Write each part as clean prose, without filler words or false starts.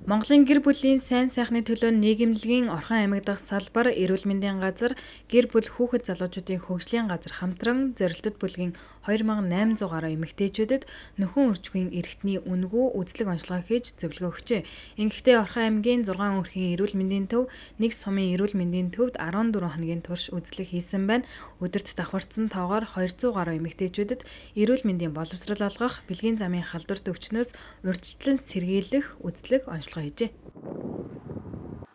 Монголын гэр бүлийн сайн сайхны төлөө нийгэмлэгийн Орхон аймаг дахь салбар эрүүл мэндийн газар гэр бүл хүүхэд залуучуудын хөгжлийн газар хамтран зорилттой бүлгийн 2800 гаруй эмэгтэйчүүдэд нөхөн үржихийн эрхтний үнэгүй үзлэг онцлогоо хийж зөвлөгөө өгчээ. Ингэхдээ Орхон аймгийн 6 өрхийн эрүүл мэндийн төв, нэг сумын эрүүл мэндийн төвд 14 хоногийн турш үзлэг хийсэн байна. Өдөрт давхарцсан тоогоор 200 гаруй эмэгтэйчүүдэд эрүүл мэндийн боловсрол олгох, бэлгийн замын халдвар төвчнөөс урьдчилан сэргийлэх үзлэг онцлогоо хийжээ.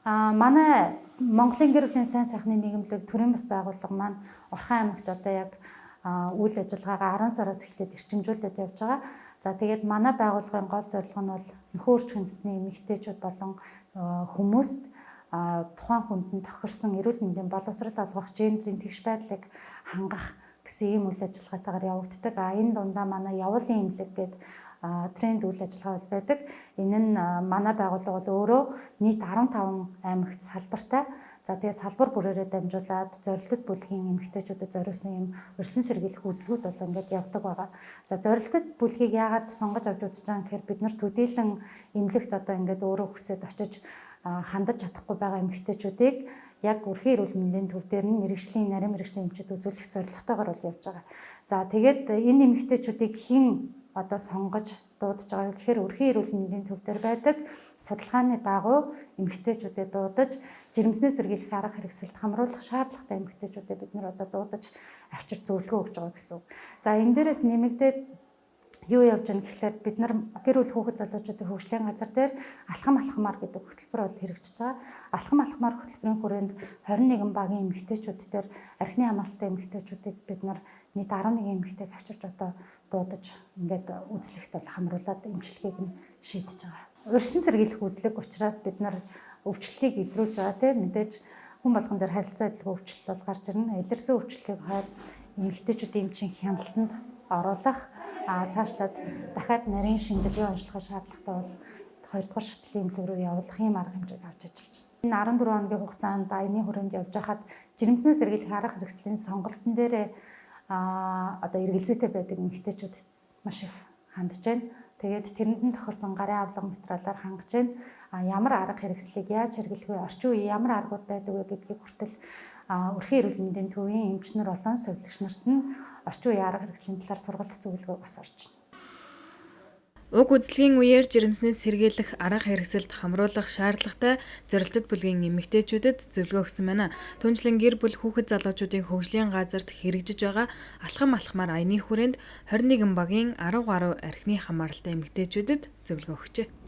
Манай Монголын гэр бүлийн сайн сайхны нийгэмлэг төрийн бас байгууллага маань Орхон аймагт одоо яг үйл ажиллагаагаа 10 сараас эхлээд эрчимжүүлээд явж байгаа. За тэгээд манай байгууллагын гол зорилго нь бол нөхөн үржих үндэсний эмэгтэйчүүд болон хүмүүст тухайн хүнд тохирсон эрүүл мэндийн боловсрол олгох, гендерийн тэгш байдлыг хангах гэсэн ийм үйл ажиллагаатайгаар явагддаг. Энэ дундаа манай явуулын эмнэлэг гэдэг тренд үйл ажиллагаа байдаг. Энэ нь манай байгууллага бол өөрөө нийт 15 аймагт салбартай. За тэгээ салбар бүрээрээ дамжуулаад зорилттой бүлгийн эмэгтэйчүүдэд зориулсан юм урьдчилан сэргийлэх үзлэгүүд бол ингээд явдаг байгаа. За зорилттой бүлгийг яагаад сонгож авч үзэж байгаа гэхээр бид нар төдийлөн эмнэлэгт одоо ингээд өөрөө хүсээд очиж хандаж чадахгүй байгаа эмэгтэйчүүдийг яг өрхийн эрүүл мэндийн төв дээр нь мэрэгжлийн нарийн мэрэгжлийн эмчид үзүүлэх зорилготойгоор бол явж байгаа. За тэгээд энэ эмэгтэйчүүдийг хэн одоо сонгож дуудаж байгаа гэхээр өрхийн эрүүл мэндийн төв дээр байдаг судалгааны дагуу эмэгтэйчүүдэд дуудаж жирэмснээ сэргийлэх арга хэрэгсэлд хамруулах шаардлагатай эмэгтэйчүүдэд бид нар одоо дуудаж авчир зөвлөгөө өгж байгаа гэсэн үг. За энэ дээрээс нэмэгдээд юу явж байгаа гэхээр бид нар гэр бүл хүүхэд залуучуудын хөгжлийн газар дээр алхам алхмаар гэдэг хөтөлбөр бол хэрэгжиж байгаа. Алхам алхмаар хөтөлбөрийн хүрээнд 21 багийн эмэгтэйчүүд дээр архины хамааралтай эмэгтэйчүүдийг бид нар нийт 11 эмэгтэйг авчирч одоо дуудаж ингээд үзлэгт бол хамруулад эмчилгээг нь шийдэж байгаа. Урьдчилан сэргийлэх үзлэг учраас бид нар өвчлөлийг илрүүлж байгаа тийм мэдээж хүн болгон дээр харилцаа адилгүй өвчлөл бол гарч ирнэ. Илэрсэн өвчлөлийг хойд эмэгтэйчүүдийн эмчийн хяналтанд оруулах цаашлаад дахиад нарийн шинжилгээ онцлохын шаардлагатай бол 2 дугаар шатлалын эмнэлэг рүү явуулах юм арга хэмжээг авч ажиллаж байна. Энэ 14 хоногийн хугацаанд аяны хүрээнд явж хахад жирэмснээ сэргийлэх арга хэрэгслийн сонголтын дээрээ одоо эргэлзээтэй байдаг эмэгтэйчүүд маш их хандж байна. Тэгээд тэрэнд нь тохирсон гарын авлага материалаар хангаж байна. Ямар арга хэрэгслийг яаж хэрэглэх вэ? Орчин үеийн ямар аргууд байдаг вэ гэдгийг хүртэл өрхийн эрүүл мэндийн төвийн эмчнэр болон совилогч нарт нь орчин үеийн арга хэрэгслийн талаар сургалт зөвлөгөө бас орж байна. Уг үзлэгийн үеэр жирэмснээ сэргийлэх арга хэрэгсэлд хамруулах шаардлагатай зорилттой бүлгийн эмэгтэйчүүдэд зөвлөгөө өгсөн байна. Түүнчлэн гэр бүл хүүхэд залуучуудын хөгжлийн газарт хэрэгжиж байгаа алхам алхмаар аяны хүрээнд 21 багийн 10 гаруй архины хамааралтай эмэгтэйчүүдэд зөвлөгөө өгчээ.